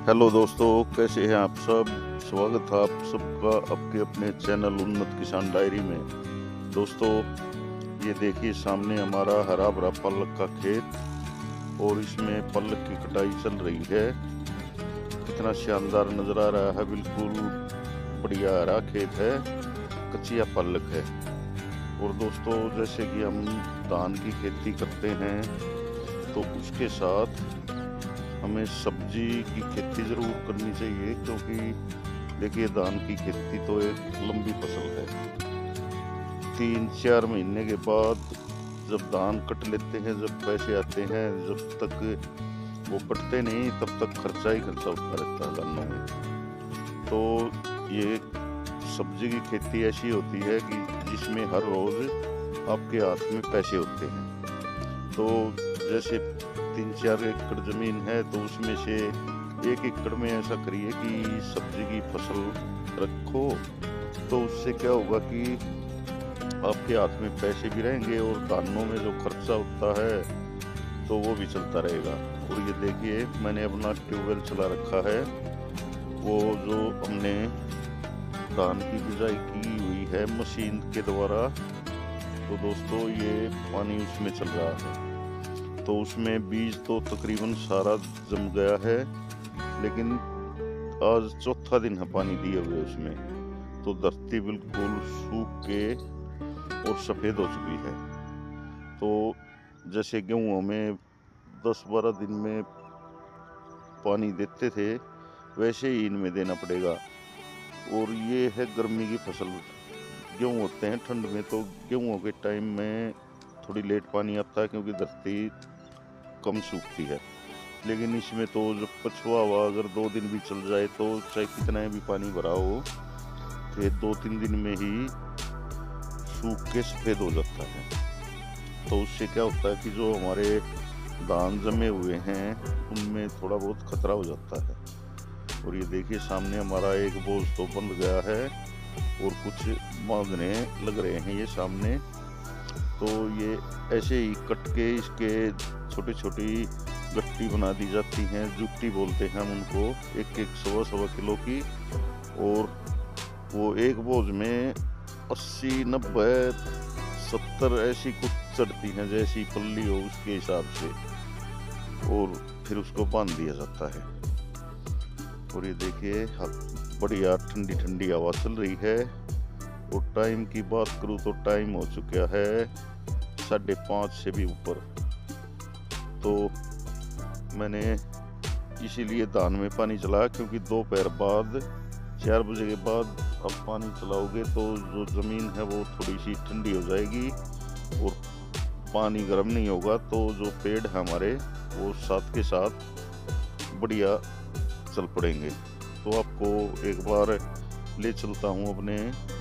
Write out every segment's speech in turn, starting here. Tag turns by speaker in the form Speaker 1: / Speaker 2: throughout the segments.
Speaker 1: Hello दोस्तों, कैसे हैं आप सब। स्वागत है आप सबका आपके अपने चैनल उन्नत किसान डायरी में। दोस्तों, ये देखिए सामने हमारा हरा भरा पालक का खेत और इसमें पालक की कटाई चल रही है। कितना शानदार नज़र आ रहा है, बिल्कुल बढ़िया हरा खेत है, कच्चिया पालक है। और दोस्तों, जैसे कि हम धान की खेती करते हैं तो उसके साथ हमें सब्जी की खेती ज़रूर करनी चाहिए, क्योंकि देखिए धान की खेती तो एक लंबी फसल है। 3-4 महीने के बाद जब धान कट लेते हैं, जब पैसे आते हैं, जब तक वो कटते नहीं तब तक खर्चा ही खर्चा होता रहता है धानों में। तो ये सब्जी की खेती ऐसी होती है कि जिसमें हर रोज़ आपके हाथ में पैसे होते हैं। तो जैसे 3-4 एकड़ ज़मीन है तो उसमें से 1 एकड़ में ऐसा करिए कि सब्जी की फसल रखो। तो उससे क्या होगा कि आपके हाथ में पैसे भी रहेंगे और धानों में जो खर्चा होता है तो वो भी चलता रहेगा। और ये देखिए मैंने अपना ट्यूबवेल चला रखा है, वो जो हमने धान की बिजाई की हुई है मशीन के द्वारा। तो दोस्तों, ये पानी उसमें चल रहा है, तो उसमें बीज तो तकरीबन सारा जम गया है, लेकिन आज चौथा दिन है पानी दिए हुए उसमें। तो धरती बिल्कुल सूख के और सफ़ेद हो चुकी है। तो जैसे गेहूँ में 10-12 दिन में पानी देते थे, वैसे ही इनमें देना पड़ेगा। और ये है गर्मी की फसल। गेहूँ होते हैं ठंड में, तो गेहूँ के टाइम में थोड़ी लेट पानी आता है क्योंकि धरती कम सूखती है। लेकिन इसमें तो जब पछुआ हुआ अगर 2 दिन भी चल जाए तो चाहे कितना भी पानी भरा हो, खेत 2-3 दिन में ही सूख के सफ़ेद हो जाता है। तो उससे क्या होता है कि जो हमारे धान जमे हुए हैं उनमें थोड़ा बहुत खतरा हो जाता है। और ये देखिए सामने हमारा एक बोझ तो बंध गया है और कुछ बांधने लग रहे हैं ये सामने। तो ये ऐसे ही कट के इसके छोटी छोटी गट्टी बना दी जाती हैं, जुट्टी बोलते हैं हम उनको, 1-1 सवा किलो की। और वो एक बोझ में 80, 90, 70 ऐसी कुछ चढ़ती हैं, जैसी पल्ली हो उसके हिसाब से। और फिर उसको बांध दिया जाता है। और ये देखिए बढ़िया ठंडी ठंडी हवा चल रही है। और टाइम की बात करूँ तो टाइम हो चुका है 5:30 से भी ऊपर। तो मैंने इसीलिए धान में पानी चलाया, क्योंकि दोपहर बाद 4 बजे के बाद अब पानी चलाओगे तो जो ज़मीन है वो थोड़ी सी ठंडी हो जाएगी और पानी गर्म नहीं होगा, तो जो पेड़ है हमारे वो साथ के साथ बढ़िया चल पड़ेंगे। तो आपको एक बार ले चलता हूँ अपने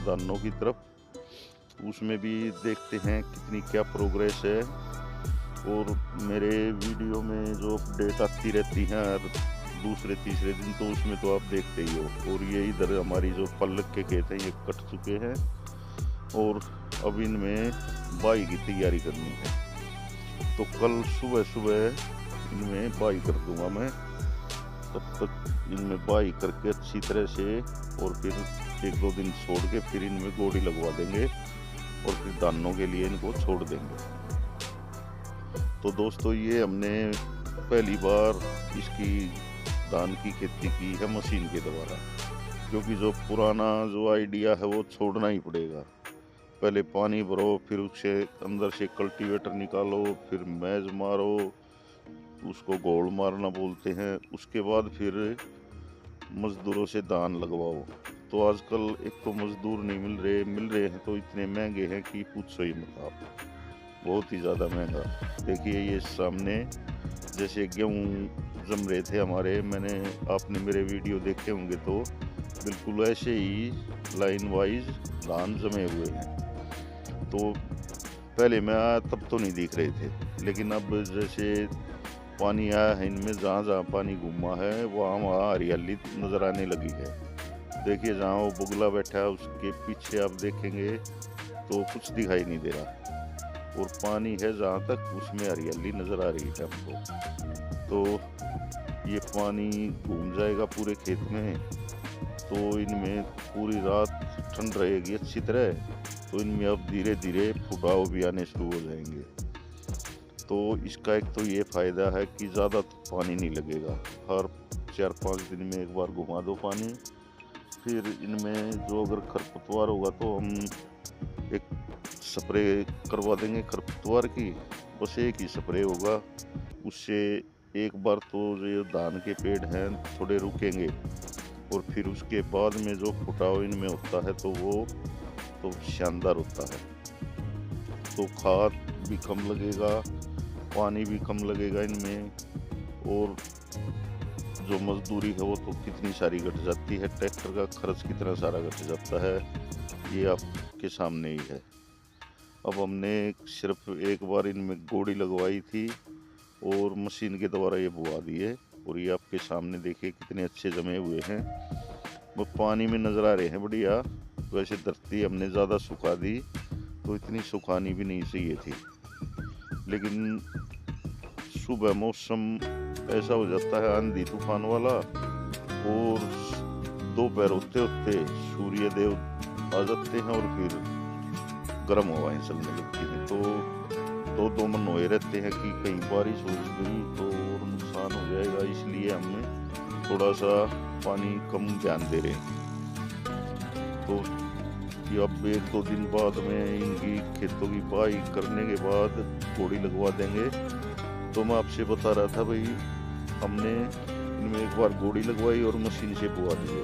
Speaker 1: धानों की तरफ, उसमें भी देखते हैं कितनी क्या प्रोग्रेस है। और मेरे वीडियो में जो अपडेट आती रहती हैं हर दूसरे-तीसरे दिन, तो उसमें तो आप देखते ही हो। और ये इधर हमारी जो पालक के खेत हैं ये कट चुके हैं और अब इनमें बाई की तैयारी करनी है। तो कल सुबह सुबह इनमें बाई कर दूंगा मैं। तब तक इनमें बाई करके अच्छी तरह से, और फिर 1-2 दिन छोड़ के फिर इनमें गोड़ी लगवा देंगे और फिर दानों के लिए इनको छोड़ देंगे। तो दोस्तों, ये हमने पहली बार इसकी धान की खेती की है मशीन के द्वारा, क्योंकि जो पुराना जो आइडिया है वो छोड़ना ही पड़ेगा। पहले पानी भरो, फिर उससे अंदर से कल्टीवेटर निकालो, फिर मैज मारो, उसको गोल मारना बोलते हैं, उसके बाद फिर मजदूरों से धान लगवाओ। तो आजकल एक तो मजदूर नहीं मिल रहे हैं तो इतने महंगे हैं कि पूछो ही मत आप, बहुत ही ज़्यादा महंगा। देखिए ये सामने जैसे गेहूँ जम रहे थे हमारे, आपने मेरे वीडियो देखे होंगे तो बिल्कुल ऐसे ही लाइन वाइज धान जमे हुए हैं। तो पहले मैं आया तब तो नहीं दिख रहे थे, लेकिन अब जैसे पानी आया है इनमें, जहाँ जहाँ पानी घूमा है वहाँ वहाँ हरियाली नज़र आने लगी है। देखिए जहाँ वो बुगला बैठा है उसके पीछे आप देखेंगे तो कुछ दिखाई नहीं दे रहा, और पानी है जहाँ तक उसमें हरियाली नज़र आ रही है हमको। तो ये पानी घूम जाएगा पूरे खेत में, तो इनमें पूरी रात ठंड रहेगी अच्छी तरह, तो इनमें अब धीरे धीरे फुटाव भी आने शुरू हो जाएंगे। तो इसका एक तो ये फ़ायदा है कि ज़्यादा पानी नहीं लगेगा, हर 4-5 दिन में एक बार घुमा दो पानी। फिर इनमें जो अगर खरपतवार होगा तो हम एक स्प्रे करवा देंगे खरपतवार की, बस एक ही स्प्रे होगा, उससे एक बार तो जो धान के पेड़ हैं थोड़े रुकेंगे, और फिर उसके बाद में जो फुटाव इनमें होता है तो वो तो शानदार होता है। तो खाद भी कम लगेगा, पानी भी कम लगेगा इनमें, और जो मजदूरी है वो तो कितनी सारी घट जाती है, ट्रैक्टर का खर्च कितना सारा घट जाता है, ये आपके सामने ही है। अब हमने सिर्फ एक बार इनमें गोड़ी लगवाई थी और मशीन के द्वारा ये बुआ दिए, और ये आपके सामने देखिए कितने अच्छे जमे हुए हैं, वो पानी में नज़र आ रहे हैं बढ़िया। वैसे धरती हमने ज़्यादा सुखा दी, तो इतनी सुखानी भी नहीं चाहिए थी, लेकिन सुबह मौसम ऐसा हो जाता है आंधी तूफान वाला, और दोपहर होते होते सूर्य देव आ जाते हैं और फिर गर्म हवाएं चलने लगती हैं, तो दो मन हुए रहते हैं कि कहीं बारिश हो गई तो और नुकसान हो जाएगा, इसलिए हमने थोड़ा सा पानी कम ध्यान दे रहे हैं। तो कि अब 1-2 दिन बाद में इनकी खेतों की बुआई करने के बाद गोड़ी लगवा देंगे। तो मैं आपसे बता रहा था भाई, हमने इनमें एक बार गोड़ी लगवाई और मशीन से बुआ दी,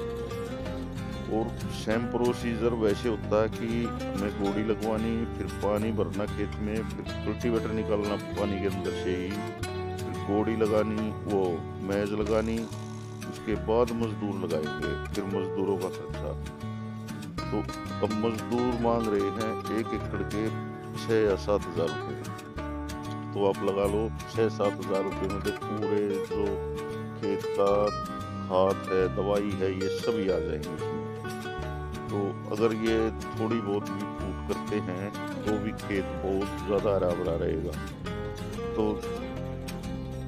Speaker 1: और सेम प्रोसीजर वैसे होता है कि हमें गोड़ी लगवानी, फिर पानी भरना खेत में, फिर कल्टीवेटर निकालना पानी के अंदर से ही, फिर गोड़ी लगानी, वो मैज लगानी, उसके बाद मजदूर लगाएंगे, फिर मजदूरों का खर्चा। तो अब मजदूर मांग रहे हैं 1 एकड़ के 6 या 7 हज़ार रुपये, तो आप लगा लो 6-7 हज़ार रुपये में तो पूरे जो खेत का खाद है, दवाई है, ये सभी आ जाएंगे इसमें। तो अगर ये थोड़ी बहुत भी फूट करते हैं तो भी खेत बहुत ज़्यादा हरा भरा रहेगा। तो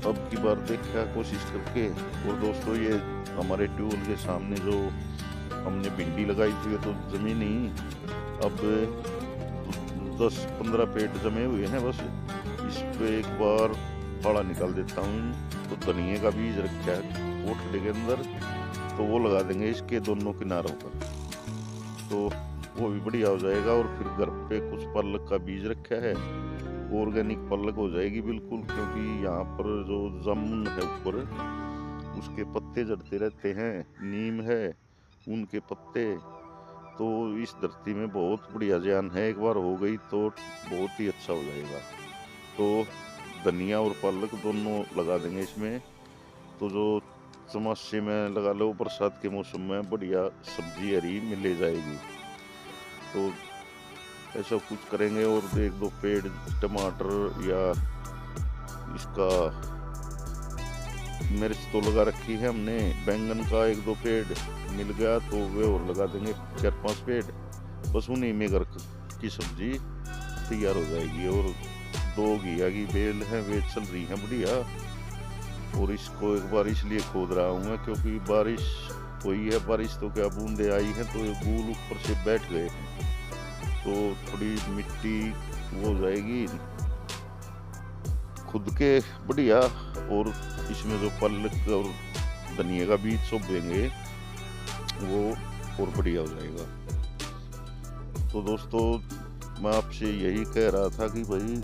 Speaker 1: अब की बार देखा कोशिश करके। और दोस्तों, ये हमारे ट्यूबवेल के सामने जो हमने भिंडी लगाई थी तो जमीन ही अब 10-15 पेड़ जमे हुए हैं, बस इस पे एक बार फाड़ा निकाल देता हूँ। तो धनिए का बीज रखा है कोठड़े के अंदर, तो वो लगा देंगे इसके दोनों किनारों पर, तो वो भी बढ़िया हो जाएगा। और फिर घर पे कुछ पालक का बीज रखा है, ऑर्गेनिक पालक हो जाएगी बिल्कुल, क्योंकि यहाँ पर जो जामुन है ऊपर उसके पत्ते झड़ते रहते हैं, नीम है उनके पत्ते, तो इस धरती में बहुत बढ़िया जान है, एक बार हो गई तो बहुत ही अच्छा हो जाएगा। तो धनिया और पालक दोनों लगा देंगे इसमें, तो जो चमासे में लगा लो, बरसात के मौसम में बढ़िया सब्जी हरी मिल जाएगी। तो ऐसा कुछ करेंगे। और 1-2 पेड़ टमाटर या इसका मिर्च तो लगा रखी है हमने, बैंगन का 1-2 पेड़ मिल गया तो वे और लगा देंगे 4-5 पेड़, बस उन्हीं में घर की सब्जी तैयार हो जाएगी। और 2 घिया की बेल हैं, वे चल रही हैं बढ़िया। और इसको एक बार इसलिए खोद रहा हूँ मैं क्योंकि बारिश हुई है, बारिश तो क्या बूंदे आई हैं, तो ये गूल ऊपर से बैठ गए हैं, तो थोड़ी मिट्टी वो हो जाएगी खुद के बढ़िया। और इसमें जो पालक और धनिया का बीज चोप देंगे वो और बढ़िया हो जाएगा। तो दोस्तों, मैं आपसे यही कह रहा था कि भाई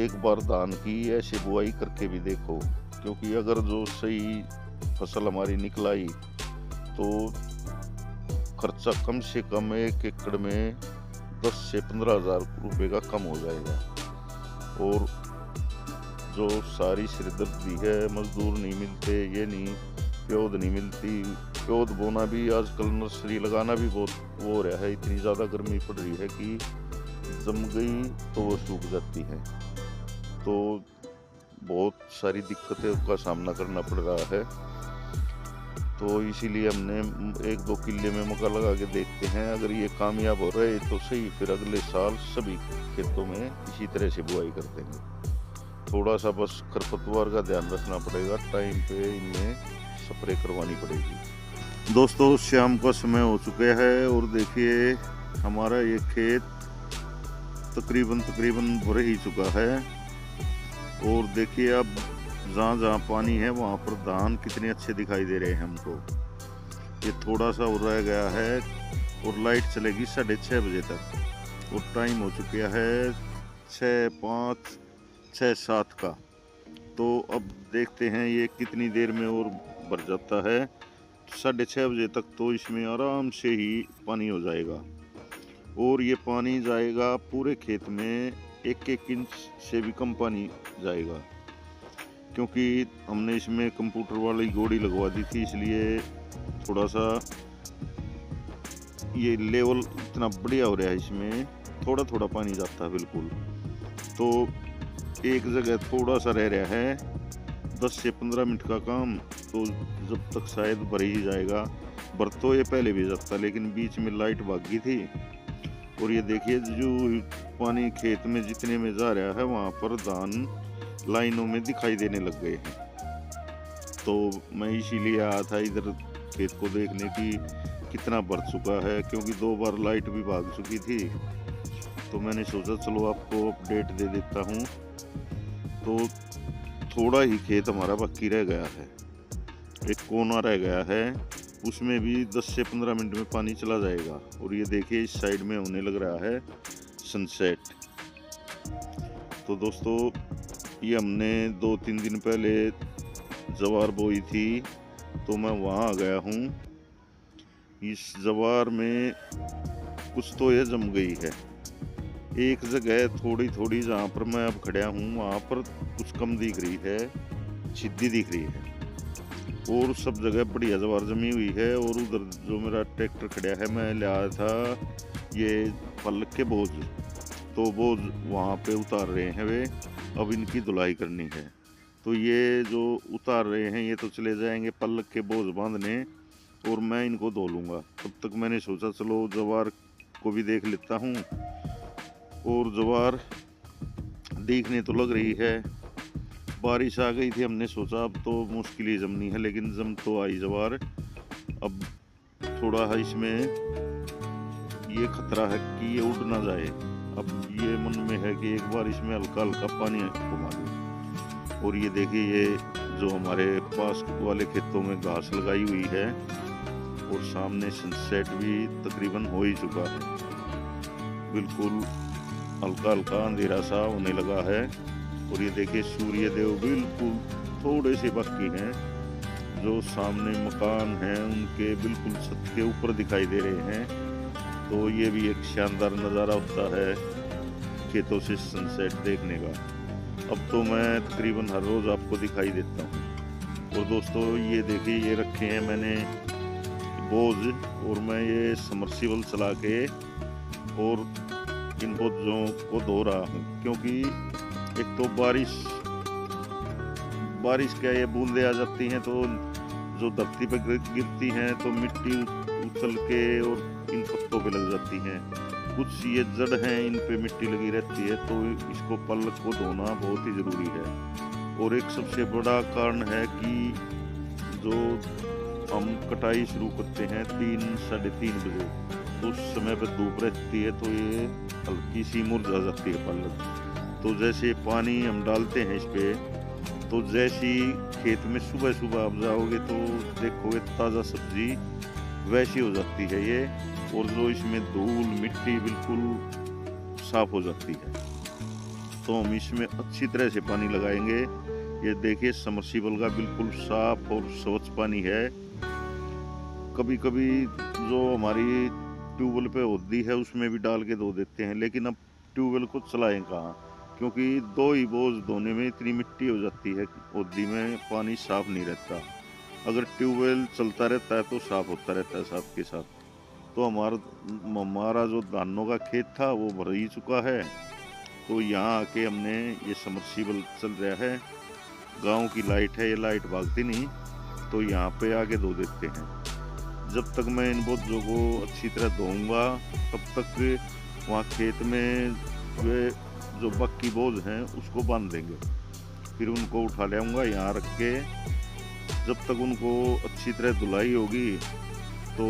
Speaker 1: एक बार धान की ऐसे बुआई करके भी देखो, क्योंकि अगर जो सही फसल हमारी निकल आई तो खर्चा कम से कम 1 एकड़ में 10 से 15 हज़ार रुपये का कम हो जाएगा। और जो सारी सिरदर्दी है, मजदूर नहीं मिलते, ये नहीं, प्योद नहीं मिलती, प्योद बोना भी आजकल नर्सरी लगाना भी बहुत वो हो रहा है, इतनी ज़्यादा गर्मी पड़ रही है कि जम गई तो वो सूख जाती है, तो बहुत सारी दिक्कतों का सामना करना पड़ रहा है। तो इसीलिए हमने 1-2 किले में मक्का लगा के देखते हैं, अगर ये कामयाब हो रहे तो सही, फिर अगले साल सभी खेतों में इसी तरह से बुआई कर देंगे। थोड़ा सा बस खरपतवार का ध्यान रखना पड़ेगा, टाइम पे इनमें स्प्रे करवानी पड़ेगी। दोस्तों शाम का समय हो चुका है और देखिए हमारा ये खेत तकरीबन भर ही चुका है। और देखिए अब जहाँ जहाँ पानी है वहाँ पर धान कितने अच्छे दिखाई दे रहे हैं हमको। ये थोड़ा सा और रह गया है और लाइट चलेगी 6:30 बजे तक और टाइम हो चुका है 6, 5, 6, 7 का। तो अब देखते हैं ये कितनी देर में और भर जाता है। 6:30 बजे तक तो इसमें आराम से ही पानी हो जाएगा और ये पानी जाएगा पूरे खेत में 1-1 इंच से भी कम पानी जाएगा, क्योंकि हमने इसमें कंप्यूटर वाली गोड़ी लगवा दी थी, इसलिए थोड़ा सा ये लेवल इतना बढ़िया हो रहा है। इसमें थोड़ा थोड़ा पानी जाता है बिल्कुल। तो एक जगह थोड़ा सा रह रहा है 10 से 15 मिनट का काम, तो जब तक शायद भर ही जाएगा। भर तो ये पहले भी जाता, लेकिन बीच में लाइट भाग गई थी। और ये देखिए जो पानी खेत में जितने में जा रहा है वहाँ पर धान लाइनों में दिखाई देने लग गए हैं। तो मैं इसीलिए आया था इधर खेत को देखने की कितना भर चुका है, क्योंकि 2 बार लाइट भी भाग चुकी थी। तो मैंने सोचा चलो आपको अपडेट दे देता हूँ। तो थोड़ा ही खेत हमारा बाकी रह गया है, एक कोना रह गया है, उसमें भी 10 से 15 मिनट में पानी चला जाएगा। और ये देखिए इस साइड में होने लग रहा है सनसेट। तो दोस्तों ये हमने 2-3 दिन पहले जवार बोई थी, तो मैं वहाँ आ गया हूँ। इस जवार में कुछ तो ये जम गई है। एक जगह थोड़ी थोड़ी जहाँ पर मैं अब खड़ा हूँ वहाँ पर कुछ कम दिख रही है, सीधी दिख रही है, और सब जगह बढ़िया जवार जमी हुई है। और उधर जो मेरा ट्रैक्टर खड़ा है, मैं लाया था ये पल्लक के बोझ, तो बोझ वहाँ पे उतार रहे हैं वे। अब इनकी धुलाई करनी है, तो ये जो उतार रहे हैं ये तो चले जाएंगे पल्लक के बोझ बांधने और मैं इनको धो लूँगा। तब तक मैंने सोचा चलो जवार को भी देख लेता हूँ। और जवार देखने तो लग रही है, बारिश आ गई थी, हमने सोचा अब तो मुश्किल ही जमनी है, लेकिन जम तो आई जवार। अब थोड़ा है इसमें ये खतरा है कि ये उड़ ना जाए। अब ये मन में है कि एक बार इसमें हल्का हल्का पानी घुमा दूं। और ये देखिए ये जो हमारे पास वाले खेतों में घास लगाई हुई है और सामने सनसेट भी तकरीबन हो ही चुका है, बिल्कुल हल्का हल्का अंधेरा सा होने लगा है। और ये देखिए सूर्य देव बिल्कुल थोड़े से बाकी हैं, जो सामने मकान हैं उनके बिल्कुल छत के ऊपर दिखाई दे रहे हैं। तो ये भी एक शानदार नज़ारा होता है खेतों से सनसेट देखने का। अब तो मैं तकरीबन हर रोज़ आपको दिखाई देता हूँ। और दोस्तों ये देखिए ये रखे हैं मैंने बोझ, और मैं ये समर्सिबल चला के और इन बोझों को धो रहा हूँ, क्योंकि एक तो बारिश क्या ये बूंदे आ जाती हैं, तो जो धरती पे गिरती हैं तो मिट्टी उछल के और इन पत्तों पे लग जाती हैं। कुछ ये जड़ हैं इन पे मिट्टी लगी रहती है, तो इसको पल्लक को धोना बहुत ही ज़रूरी है। और एक सबसे बड़ा कारण है कि जो हम कटाई शुरू करते हैं 3, 3:30 बजे, तो उस समय पे धूप रहती है, तो ये हल्की सी मुरझा जाती है पल्लक। तो जैसे पानी हम डालते हैं इस पे, तो जैसी खेत में सुबह सुबह आप जाओगे तो देखोगे ताज़ा सब्जी वैसी हो जाती है ये, और जो इसमें धूल मिट्टी बिल्कुल साफ हो जाती है। तो हम इसमें अच्छी तरह से पानी लगाएंगे। ये देखिए समर्सिबल का बिल्कुल साफ और स्वच्छ पानी है। कभी कभी जो हमारी ट्यूबवेल पे होती है उसमें भी डाल के धो देते हैं, लेकिन अब ट्यूबवेल को चलाएं कहाँ, क्योंकि 2 ही बोझ धोने में इतनी मिट्टी हो जाती है, होदी में पानी साफ नहीं रहता। अगर ट्यूबवेल चलता रहता है तो साफ होता रहता है साथ के साथ। तो हमारा जो धानों का खेत था वो भर ही चुका है। तो यहाँ आके हमने ये समर्सिबल चल रहा है, गांव की लाइट है, ये लाइट भागती नहीं, तो यहाँ पे आके धो देते हैं। जब तक मैं इन बोझों को अच्छी तरह धोऊंगा तब तक वहाँ खेत में वे जो बाकी बोझ हैं उसको बांध देंगे। फिर उनको उठा ले आऊँगा यहाँ रख के, जब तक उनको अच्छी तरह धुलाई होगी तो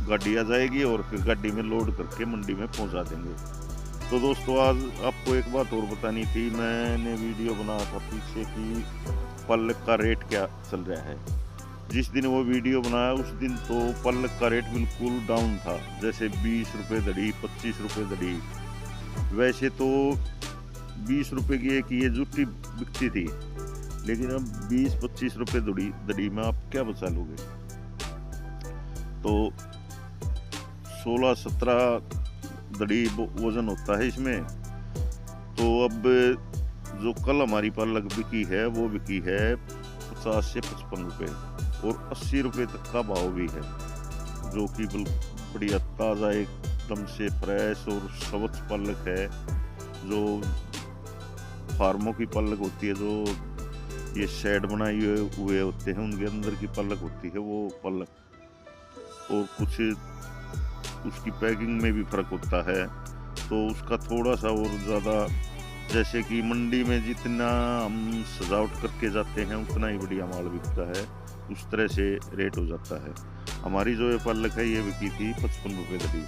Speaker 1: गाड़ी आ जाएगी और फिर गाड़ी में लोड करके मंडी में पहुंचा देंगे। तो दोस्तों आज आपको एक बात और बतानी थी, मैंने वीडियो बनाया था पीछे की पल्लक का रेट क्या चल रहा है। जिस दिन वो वीडियो बनाया उस दिन तो पल्लक का रेट बिल्कुल डाउन था, जैसे 20 रुपये दड़ी, 25 रुपये दड़ी। वैसे तो 20 रुपये की एक ये जूठी बिकती थी, लेकिन अब 20-25 रुपये दड़ी में आप क्या बचा लोगे। तो 16-17 दड़ी वजन होता है इसमें। तो अब जो कल हमारी पल्लक बिकी है वो बिकी है 50 से 55 रुपये और 80 रुपये तक का भाव भी है, जो कि बढ़िया ताज़ा एकदम से फ्रेश और स्वच्छ पल्लक है। जो फार्मों की पल्लक होती है, जो ये शेड बनाए हुए होते हैं उनके अंदर की पल्लक होती है वो पल्लक, और कुछ उसकी पैकिंग में भी फर्क होता है। तो उसका थोड़ा सा और ज़्यादा, जैसे कि मंडी में जितना हम सजावट करके जाते हैं उतना ही बढ़िया माल बिकता है, उस तरह से रेट हो जाता है। हमारी जो ये पल्लक है ये बिकी थी 55 रुपये दड़ी।